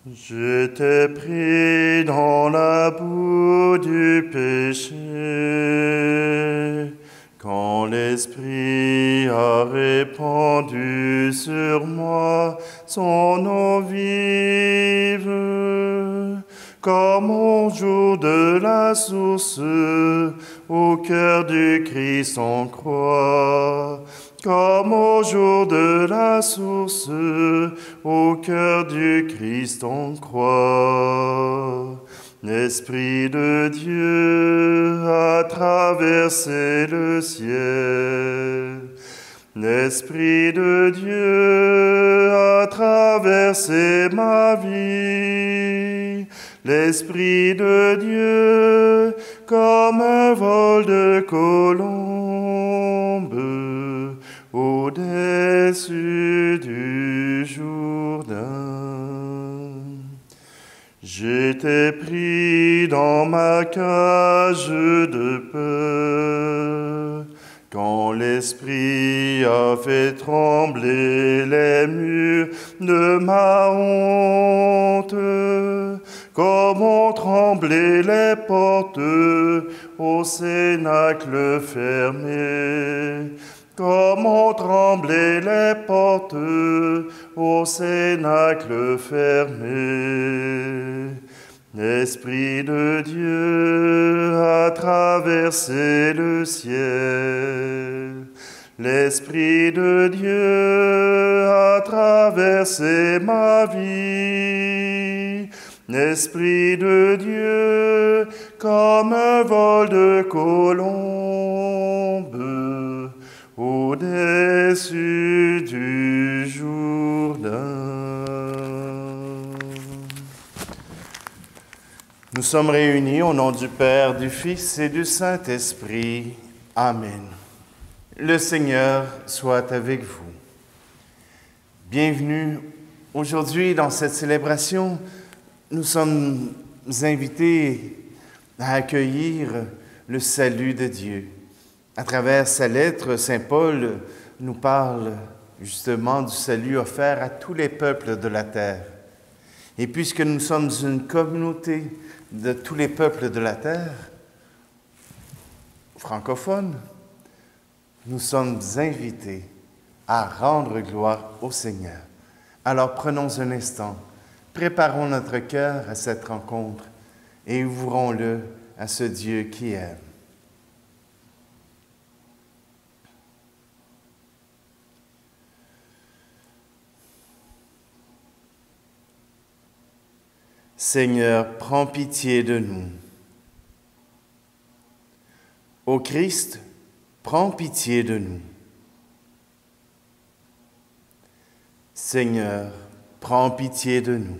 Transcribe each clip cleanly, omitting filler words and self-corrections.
J'étais pris dans la boue du péché, quand l'Esprit a répandu sur moi son eau vive, comme au jour de la source, au cœur du Christ en croix. Comme au jour de la source, au cœur du Christ en croix. L'Esprit de Dieu a traversé le ciel. L'Esprit de Dieu a traversé ma vie. L'Esprit de Dieu, comme un vol de colombe, au-dessus du Jourdain. J'étais pris dans ma cage de peur, quand l'Esprit a fait trembler les murs de ma honte, comme ont tremblé les portes au cénacle fermé. Comme ont tremblé les portes au cénacle fermé. L'Esprit de Dieu a traversé le ciel. L'Esprit de Dieu a traversé ma vie. L'Esprit de Dieu, comme un vol de colombe, au-dessus du Jourdain. Nous sommes réunis au nom du Père, du Fils et du Saint-Esprit. Amen. Le Seigneur soit avec vous. Bienvenue. Aujourd'hui, dans cette célébration, nous sommes invités à accueillir le salut de Dieu. À travers sa lettre, saint Paul nous parle justement du salut offert à tous les peuples de la terre. Et puisque nous sommes une communauté de tous les peuples de la terre, francophones, nous sommes invités à rendre gloire au Seigneur. Alors prenons un instant, préparons notre cœur à cette rencontre et ouvrons-le à ce Dieu qui aime. Seigneur, prends pitié de nous. Ô Christ, prends pitié de nous. Seigneur, prends pitié de nous.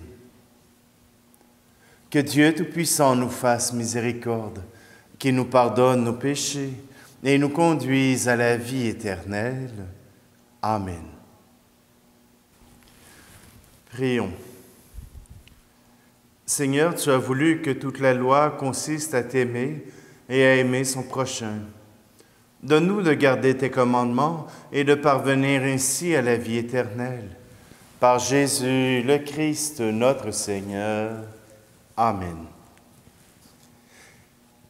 Que Dieu Tout-Puissant nous fasse miséricorde, qu'il nous pardonne nos péchés et nous conduise à la vie éternelle. Amen. Prions. Seigneur, tu as voulu que toute la loi consiste à t'aimer et à aimer son prochain. Donne-nous de garder tes commandements et de parvenir ainsi à la vie éternelle. Par Jésus le Christ, notre Seigneur. Amen.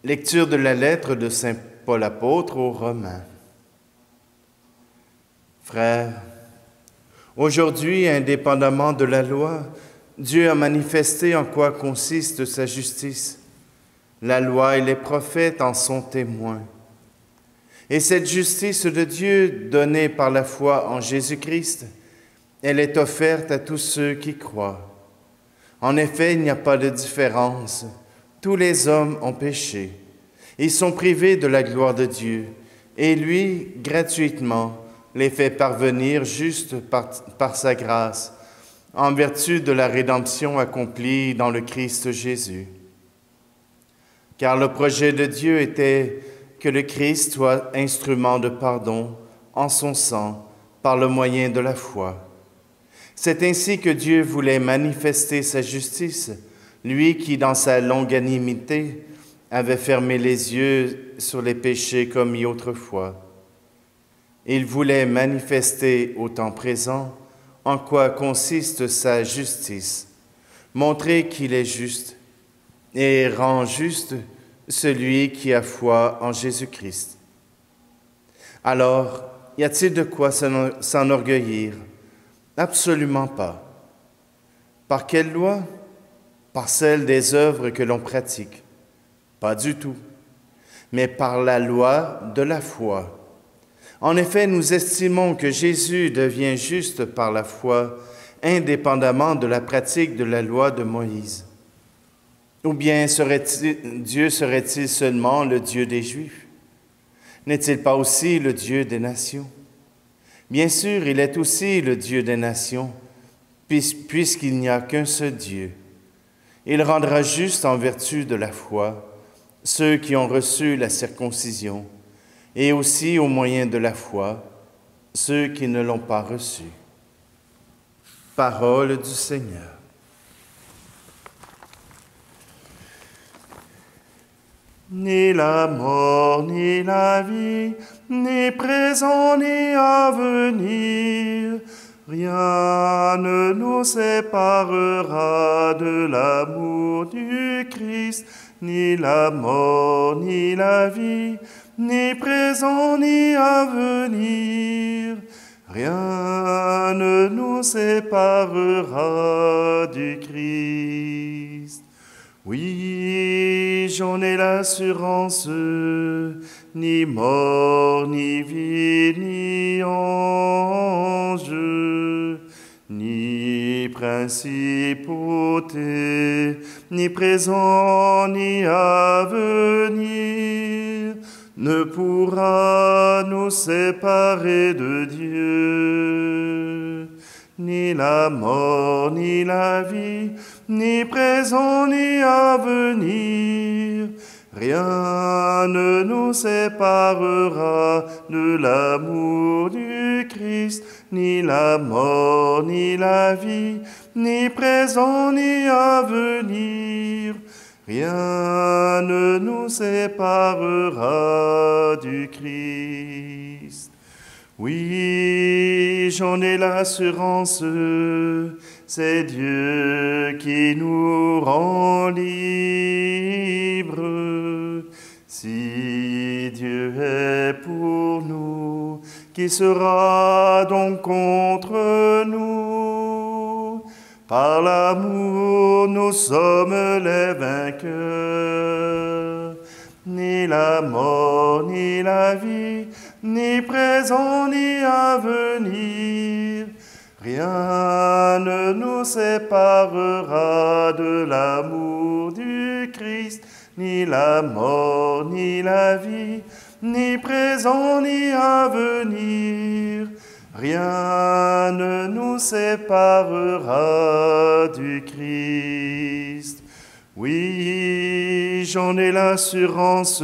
Lecture de la lettre de saint Paul apôtre aux Romains. Frères, aujourd'hui, indépendamment de la loi, Dieu a manifesté en quoi consiste sa justice. La loi et les prophètes en sont témoins. Et cette justice de Dieu, donnée par la foi en Jésus-Christ, elle est offerte à tous ceux qui croient. En effet, il n'y a pas de différence. Tous les hommes ont péché. Ils sont privés de la gloire de Dieu. Et lui, gratuitement, les fait parvenir juste par sa grâce, en vertu de la rédemption accomplie dans le Christ Jésus. Car le projet de Dieu était que le Christ soit instrument de pardon en son sang par le moyen de la foi. C'est ainsi que Dieu voulait manifester sa justice, lui qui, dans sa longanimité, avait fermé les yeux sur les péchés commis autrefois. Il voulait manifester au temps présent en quoi consiste sa justice, montrer qu'il est juste et rend juste celui qui a foi en Jésus-Christ. Alors, y a-t-il de quoi s'enorgueillir? Absolument pas. Par quelle loi? Par celle des œuvres que l'on pratique? Pas du tout, mais par la loi de la foi. En effet, nous estimons que Jésus devient juste par la foi, indépendamment de la pratique de la loi de Moïse. Ou bien Dieu serait-il seulement le Dieu des Juifs? N'est-il pas aussi le Dieu des nations? Bien sûr, il est aussi le Dieu des nations, puisqu'il n'y a qu'un seul Dieu. Il rendra juste en vertu de la foi ceux qui ont reçu la circoncision, et aussi au moyen de la foi ceux qui ne l'ont pas reçue. Parole du Seigneur. Ni la mort, ni la vie, ni présent, ni à venir, rien ne nous séparera de l'amour du Christ, ni la mort, ni la vie, ni présent, ni à venir. Rien ne nous séparera du Christ. Oui, j'en ai l'assurance, ni mort, ni vie, ni ange, ni principauté, ni présent, ni à venir, ne pourra nous séparer de Dieu. Ni la mort, ni la vie, ni présent, ni à venir, rien ne nous séparera de l'amour du Christ, ni la mort, ni la vie, ni présent, ni à venir. Rien ne nous séparera du Christ. Oui, j'en ai l'assurance, c'est Dieu qui nous rend libres. Si Dieu est pour nous, qui sera donc contre nous? Par l'amour, nous sommes les vainqueurs. Ni la mort, ni la vie, ni présent, ni à venir, rien ne nous séparera de l'amour du Christ, ni la mort, ni la vie, ni présent, ni à venir. Rien ne nous séparera du Christ. Oui, j'en ai l'assurance,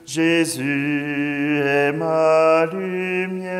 Jésus est ma lumière.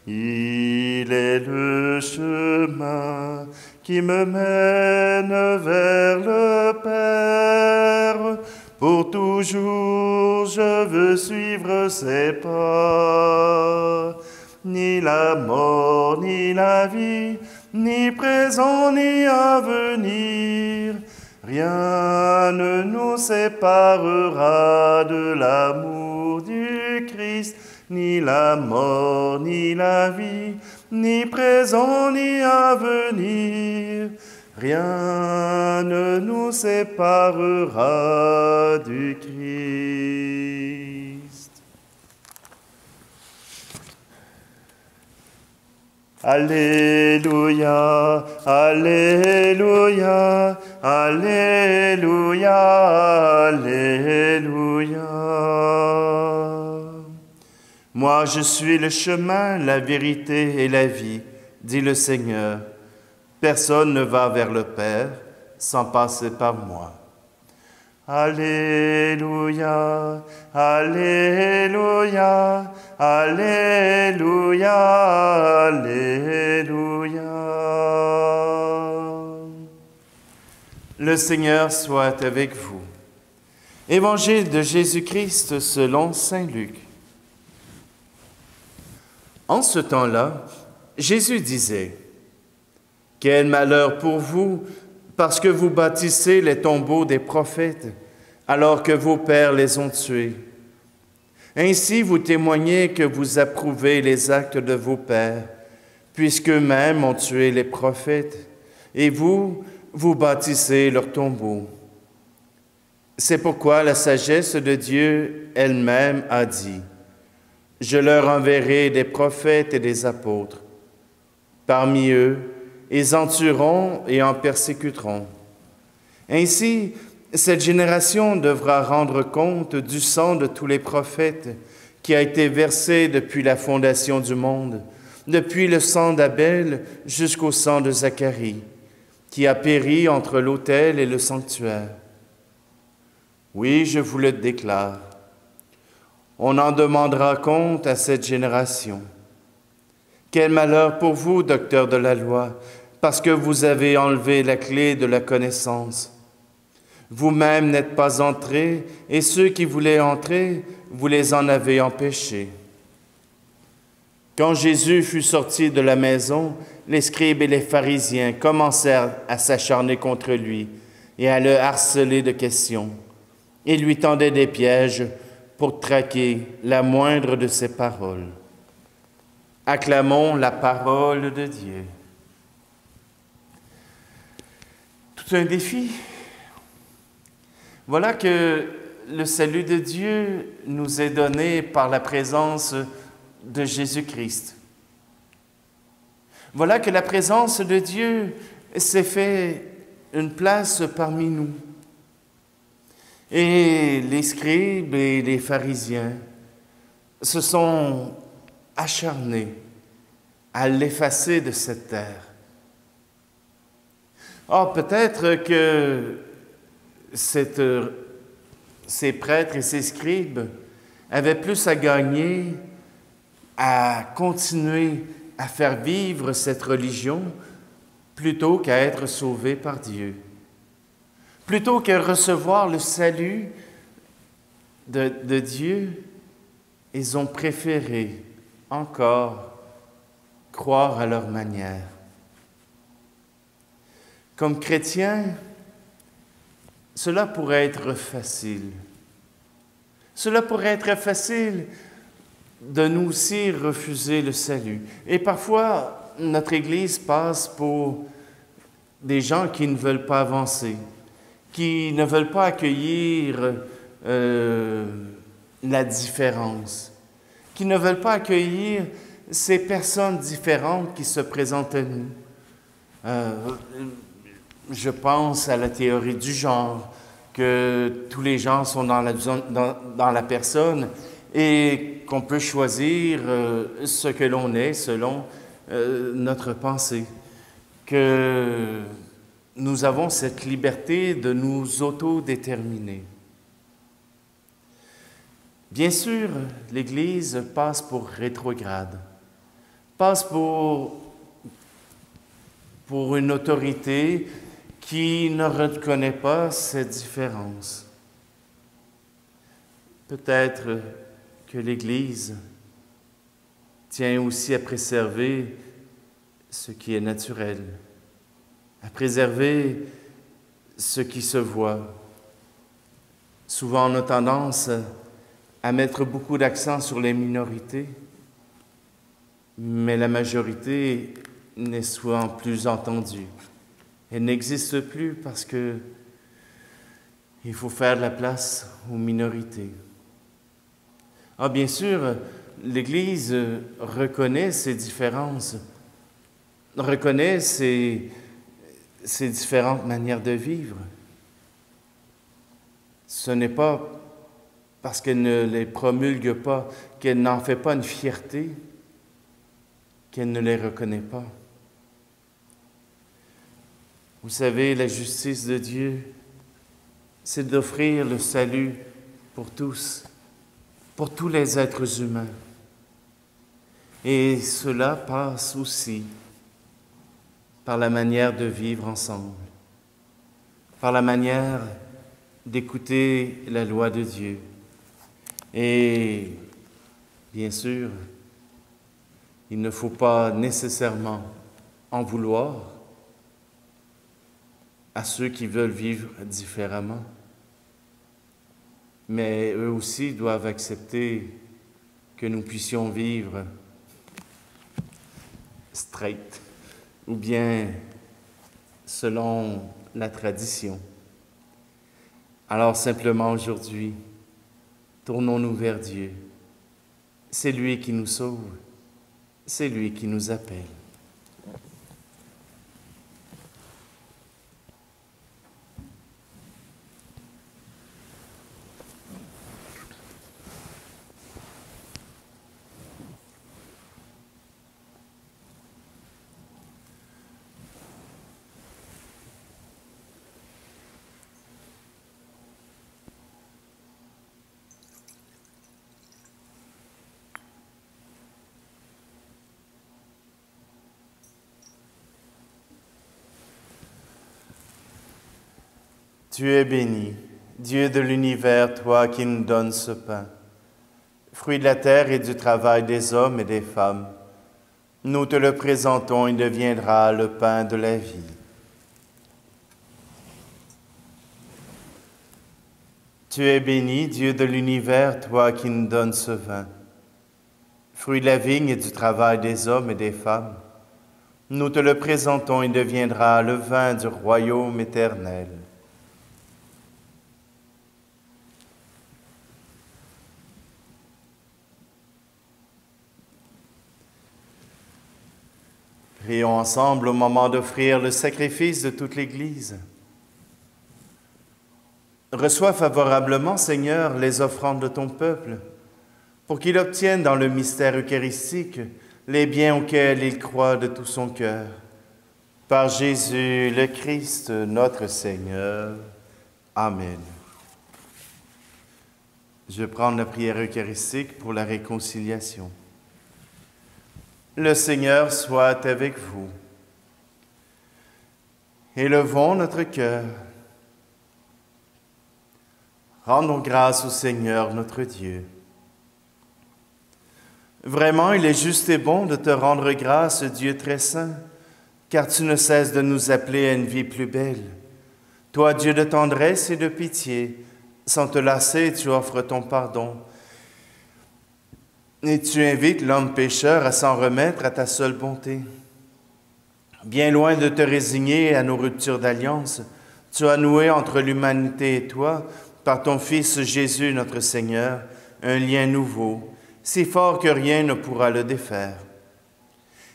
Il est le chemin qui me mène vers le Père. Pour toujours, je veux suivre ses pas. Ni la mort, ni la vie, ni présent, ni à venir, rien ne nous séparera de l'amour du Christ, ni la mort, ni la vie, ni présent, ni à venir. Rien ne nous séparera du Christ. Alléluia, Alléluia, Alléluia, Alléluia. Moi, je suis le chemin, la vérité et la vie, dit le Seigneur. Personne ne va vers le Père sans passer par moi. Alléluia, Alléluia, Alléluia, Alléluia. Le Seigneur soit avec vous. Évangile de Jésus-Christ selon saint Luc. En ce temps-là, Jésus disait: Quel malheur pour vous, parce que vous bâtissez les tombeaux des prophètes, alors que vos pères les ont tués. Ainsi vous témoignez que vous approuvez les actes de vos pères, puisqu'eux-mêmes ont tué les prophètes, et vous, vous bâtissez leurs tombeaux. C'est pourquoi la sagesse de Dieu elle-même a dit, « Je leur enverrai des prophètes et des apôtres. Parmi eux, ils en tueront et en persécuteront. Ainsi, cette génération devra rendre compte du sang de tous les prophètes qui a été versé depuis la fondation du monde, depuis le sang d'Abel jusqu'au sang de Zacharie, qui a péri entre l'autel et le sanctuaire. Oui, je vous le déclare, on en demandera compte à cette génération. Quel malheur pour vous, docteurs de la loi, parce que vous avez enlevé la clé de la connaissance. Vous-même n'êtes pas entrés, et ceux qui voulaient entrer, vous les en avez empêchés. Quand Jésus fut sorti de la maison, les scribes et les pharisiens commencèrent à s'acharner contre lui et à le harceler de questions. Ils lui tendaient des pièges pour traquer la moindre de ses paroles. Acclamons la parole de Dieu. Tout un défi. Voilà que le salut de Dieu nous est donné par la présence de Jésus-Christ. Voilà que la présence de Dieu s'est fait une place parmi nous. Et les scribes et les pharisiens se sont acharnés à l'effacer de cette terre. Or, peut-être que ces prêtres et ces scribes avaient plus à gagner à continuer à faire vivre cette religion plutôt qu'à être sauvés par Dieu. Plutôt que recevoir le salut de Dieu, ils ont préféré encore croire à leur manière. Comme chrétiens, cela pourrait être facile. Cela pourrait être facile de nous aussi refuser le salut. Et parfois, notre Église passe pour des gens qui ne veulent pas avancer, qui ne veulent pas accueillir la différence, qui ne veulent pas accueillir ces personnes différentes qui se présentent à nous. Je pense à la théorie du genre, que tous les gens sont dans la personne et qu'on peut choisir ce que l'on est selon notre pensée, que nous avons cette liberté de nous autodéterminer. Bien sûr, l'Église passe pour rétrograde, passe pour une autorité qui ne reconnaît pas cette différence. Peut-être que l'Église tient aussi à préserver ce qui est naturel, à préserver ce qui se voit. Souvent, on a tendance à mettre beaucoup d'accent sur les minorités, mais la majorité n'est souvent plus entendue. Elle n'existe plus parce que il faut faire de la place aux minorités. Ah, bien sûr, l'Église reconnaît ces différences, reconnaît ces différentes manières de vivre. Ce n'est pas parce qu'elle ne les promulgue pas, qu'elle n'en fait pas une fierté, qu'elle ne les reconnaît pas. Vous savez, la justice de Dieu, c'est d'offrir le salut pour tous les êtres humains. Et cela passe aussi par la manière de vivre ensemble, par la manière d'écouter la loi de Dieu. Et bien sûr, il ne faut pas nécessairement en vouloir à ceux qui veulent vivre différemment. Mais eux aussi doivent accepter que nous puissions vivre straight ou bien selon la tradition. Alors simplement aujourd'hui, tournons-nous vers Dieu. C'est lui qui nous sauve, c'est lui qui nous appelle. Tu es béni, Dieu de l'univers, toi qui nous donnes ce pain, fruit de la terre et du travail des hommes et des femmes. Nous te le présentons, il deviendra le pain de la vie. Tu es béni, Dieu de l'univers, toi qui nous donnes ce vin, fruit de la vigne et du travail des hommes et des femmes. Nous te le présentons, il deviendra le vin du royaume éternel. Prions ensemble au moment d'offrir le sacrifice de toute l'Église. Reçois favorablement, Seigneur, les offrandes de ton peuple, pour qu'il obtienne dans le mystère eucharistique les biens auxquels il croit de tout son cœur. Par Jésus le Christ, notre Seigneur. Amen. Je vais prendre la prière eucharistique pour la réconciliation. Le Seigneur soit avec vous. Élevons notre cœur. Rendons grâce au Seigneur notre Dieu. Vraiment, il est juste et bon de te rendre grâce, Dieu très saint, car tu ne cesses de nous appeler à une vie plus belle. Toi, Dieu de tendresse et de pitié, sans te lasser, tu offres ton pardon. Et tu invites l'homme pécheur à s'en remettre à ta seule bonté. Bien loin de te résigner à nos ruptures d'alliance, tu as noué entre l'humanité et toi, par ton Fils Jésus notre Seigneur, un lien nouveau, si fort que rien ne pourra le défaire.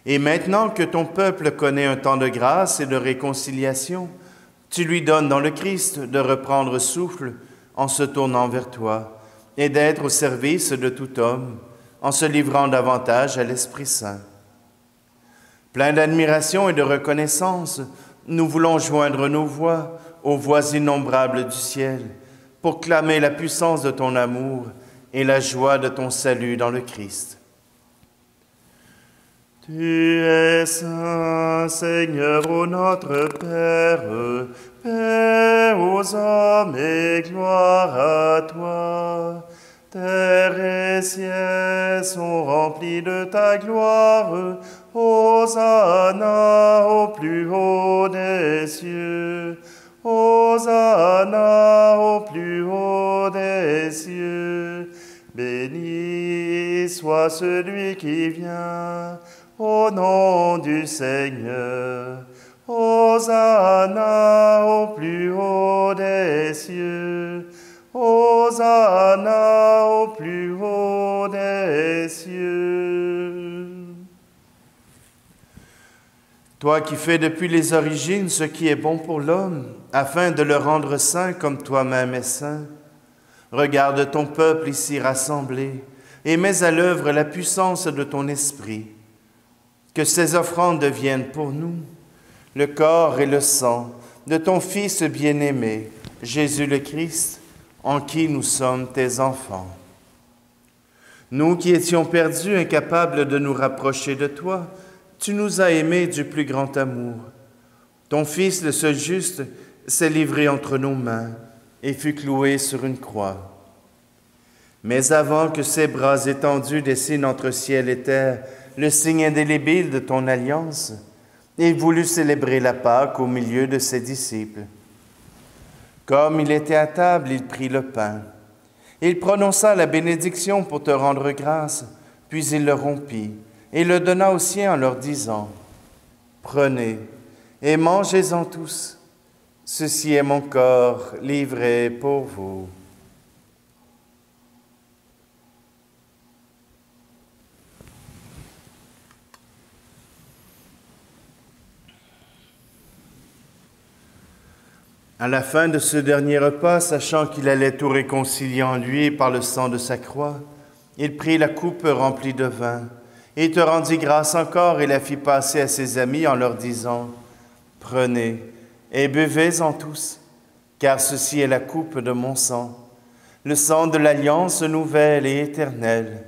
Et maintenant que ton peuple connaît un temps de grâce et de réconciliation, tu lui donnes dans le Christ de reprendre souffle en se tournant vers toi et d'être au service de tout homme, en se livrant davantage à l'Esprit Saint. Plein d'admiration et de reconnaissance, nous voulons joindre nos voix aux voix innombrables du ciel pour clamer la puissance de ton amour et la joie de ton salut dans le Christ. Tu es saint, Seigneur, ô notre Père, paix aux hommes et gloire à toi. Terre et ciel sont remplis de ta gloire. Hosanna au plus haut des cieux. Hosanna au plus haut des cieux. Béni soit celui qui vient au nom du Seigneur. Hosanna au plus haut des cieux. Hosanna au plus haut des cieux. Toi qui fais depuis les origines ce qui est bon pour l'homme, afin de le rendre saint comme toi-même es saint, regarde ton peuple ici rassemblé et mets à l'œuvre la puissance de ton esprit. Que ces offrandes deviennent pour nous le corps et le sang de ton Fils bien-aimé, Jésus le Christ, en qui nous sommes tes enfants. Nous qui étions perdus, incapables de nous rapprocher de toi, tu nous as aimés du plus grand amour. Ton Fils, le seul juste, s'est livré entre nos mains et fut cloué sur une croix. Mais avant que ses bras étendus dessinent entre ciel et terre le signe indélébile de ton alliance, il voulut célébrer la Pâque au milieu de ses disciples. Comme il était à table, il prit le pain. Il prononça la bénédiction pour te rendre grâce, puis il le rompit et le donna aux siens en leur disant, « Prenez et mangez-en tous. Ceci est mon corps livré pour vous. » À la fin de ce dernier repas, sachant qu'il allait tout réconcilier en lui par le sang de sa croix, il prit la coupe remplie de vin, et te rendit grâce encore et la fit passer à ses amis en leur disant, « Prenez et buvez-en tous, car ceci est la coupe de mon sang, le sang de l'alliance nouvelle et éternelle,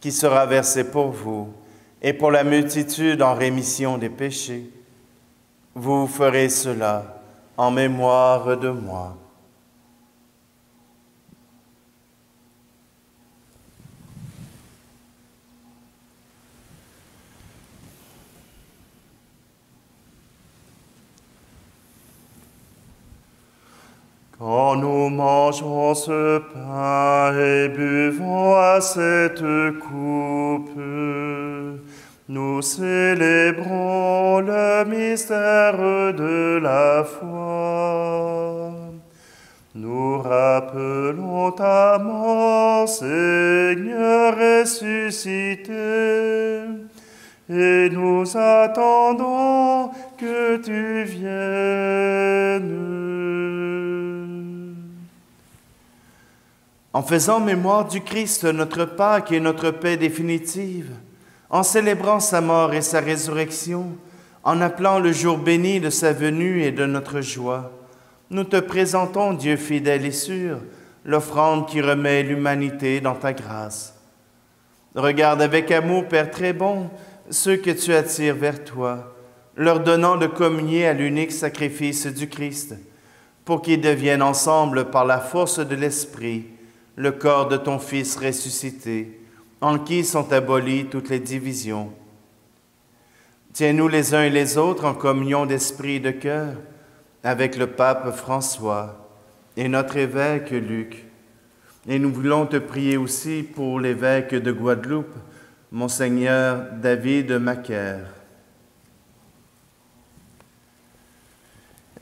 qui sera versé pour vous et pour la multitude en rémission des péchés. Vous ferez cela en mémoire de moi. » Quand nous mangeons ce pain et buvons à cette coupe, nous célébrons le mystère de la foi. Nous rappelons ta mort, Seigneur ressuscité, et nous attendons que tu viennes. En faisant mémoire du Christ, notre Pâque et notre paix définitive, en célébrant sa mort et sa résurrection, en appelant le jour béni de sa venue et de notre joie, nous te présentons, Dieu fidèle et sûr, l'offrande qui remet l'humanité dans ta grâce. Regarde avec amour, Père très bon, ceux que tu attires vers toi, leur donnant de communier à l'unique sacrifice du Christ, pour qu'ils deviennent ensemble par la force de l'Esprit, le corps de ton Fils ressuscité, en qui sont abolies toutes les divisions. Tiens-nous les uns et les autres en communion d'esprit et de cœur, avec le pape François et notre évêque Luc. Et nous voulons te prier aussi pour l'évêque de Guadeloupe, Monseigneur David Macaire.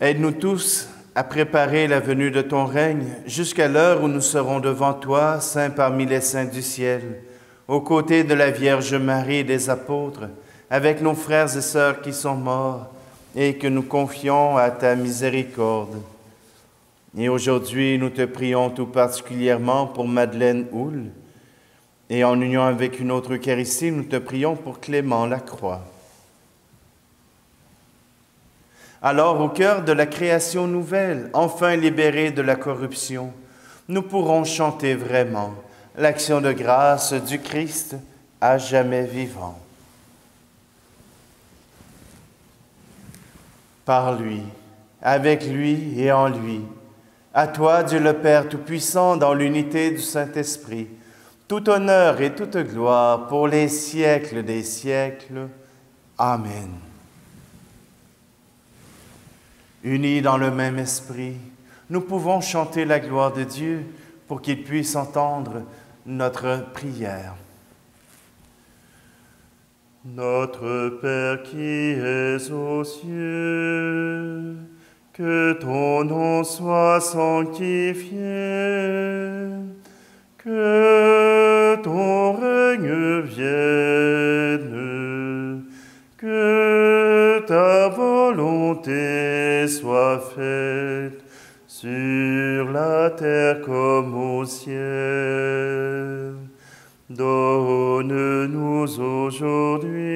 Aide-nous tous à préparer la venue de ton règne jusqu'à l'heure où nous serons devant toi, saints parmi les saints du ciel, aux côtés de la Vierge Marie et des apôtres, avec nos frères et sœurs qui sont morts et que nous confions à ta miséricorde. Et aujourd'hui, nous te prions tout particulièrement pour Madeleine Houle, et en union avec une autre Eucharistie, nous te prions pour Clément Lacroix. Alors, au cœur de la création nouvelle, enfin libérée de la corruption, nous pourrons chanter vraiment l'action de grâce du Christ à jamais vivant. Par lui, avec lui et en lui, à toi, Dieu le Père Tout-Puissant, dans l'unité du Saint-Esprit, tout honneur et toute gloire pour les siècles des siècles. Amen. Unis dans le même esprit, nous pouvons chanter la gloire de Dieu pour qu'il puisse entendre notre prière. Notre Père qui es aux cieux, que ton nom soit sanctifié, que ton règne vienne, que ta volonté soit faite sur la terre comme au ciel. Donne-nous aujourd'hui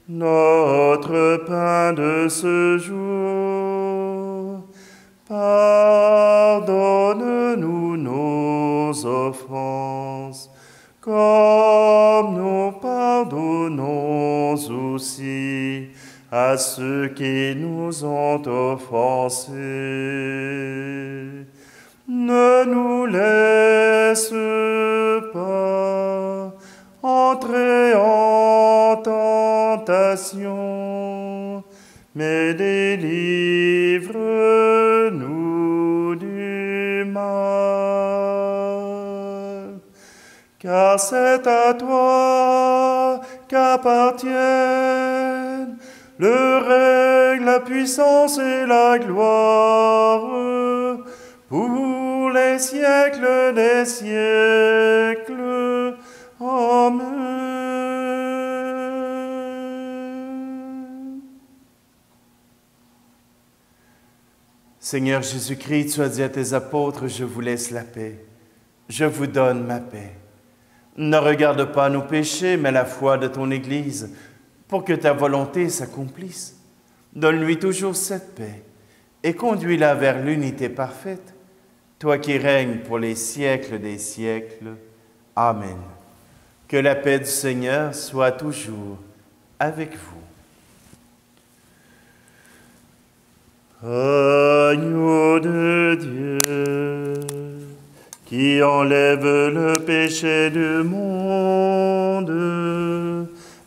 notre pain de ce jour. Pardonne-nous nos offenses, comme nous pardonnons aussi à ceux qui nous ont offensés. Ne nous laisse pas entrer en tentation, mais délivre-nous du mal. Car c'est à toi qu'appartiennent le règne, la puissance et la gloire pour les siècles des siècles. Amen. Seigneur Jésus-Christ, tu as dit à tes apôtres, je vous laisse la paix, je vous donne ma paix. Ne regarde pas nos péchés, mais la foi de ton Église, pour que ta volonté s'accomplisse. Donne-lui toujours cette paix et conduis-la vers l'unité parfaite, toi qui règnes pour les siècles des siècles. Amen. Que la paix du Seigneur soit toujours avec vous. Agneau de Dieu, qui enlève le péché du monde,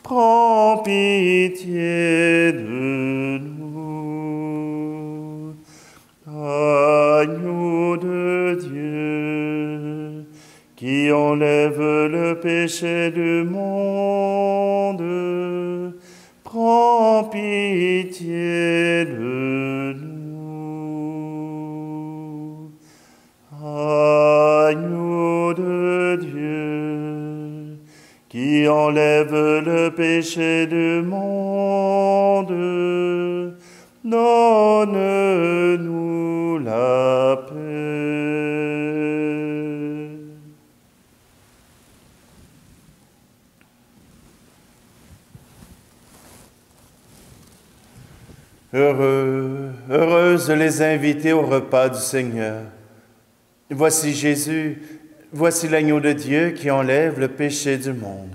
prends pitié de nous. Agneau de Dieu, qui enlève le péché du monde, prends pitié de nous. Agneau de Dieu, qui enlève le péché du monde, donne-nous la paix. Heureuses les invités au repas du Seigneur. Voici Jésus, voici l'agneau de Dieu qui enlève le péché du monde.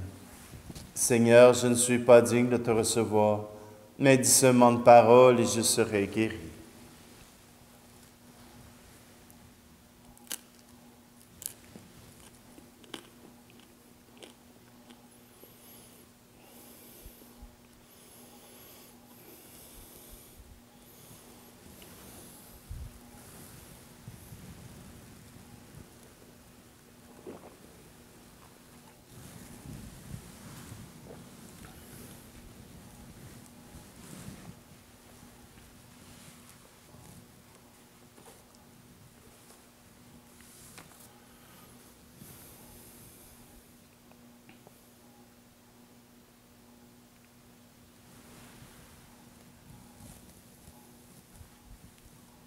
Seigneur, je ne suis pas digne de te recevoir, mais dis seulement de parole et je serai guéri.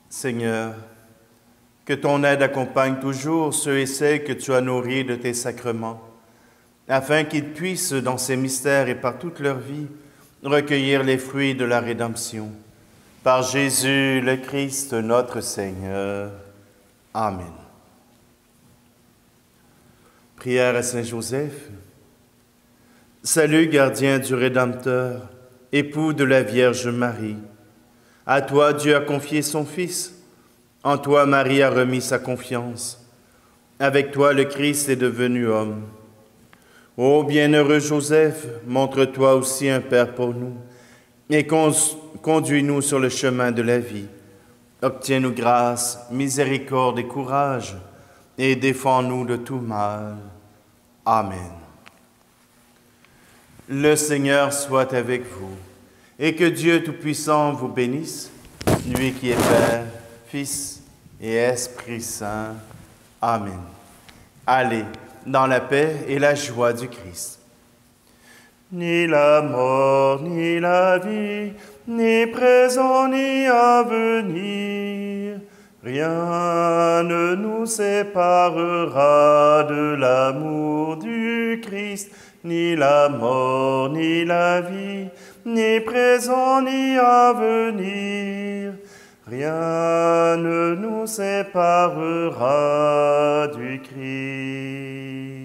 Seigneur, que ton aide accompagne toujours ceux et celles que tu as nourris de tes sacrements, afin qu'ils puissent, dans ces mystères et par toute leur vie, recueillir les fruits de la rédemption. Par Jésus le Christ, notre Seigneur. Amen. Prière à Saint Joseph. Salut, gardien du Rédempteur, époux de la Vierge Marie. À toi, Dieu a confié son Fils. En toi, Marie a remis sa confiance. Avec toi, le Christ est devenu homme. Ô bienheureux Joseph, montre-toi aussi un Père pour nous et conduis-nous sur le chemin de la vie. Obtiens-nous grâce, miséricorde et courage et défends-nous de tout mal. Amen. Le Seigneur soit avec vous. Et que Dieu Tout-Puissant vous bénisse, lui qui est Père, Fils et Esprit Saint. Amen. Allez dans la paix et la joie du Christ. Ni la mort, ni la vie, ni présent, ni à venir, rien ne nous séparera de l'amour du Christ, ni la mort, ni la vie, ni présent, ni à venir. Rien ne nous séparera du Christ.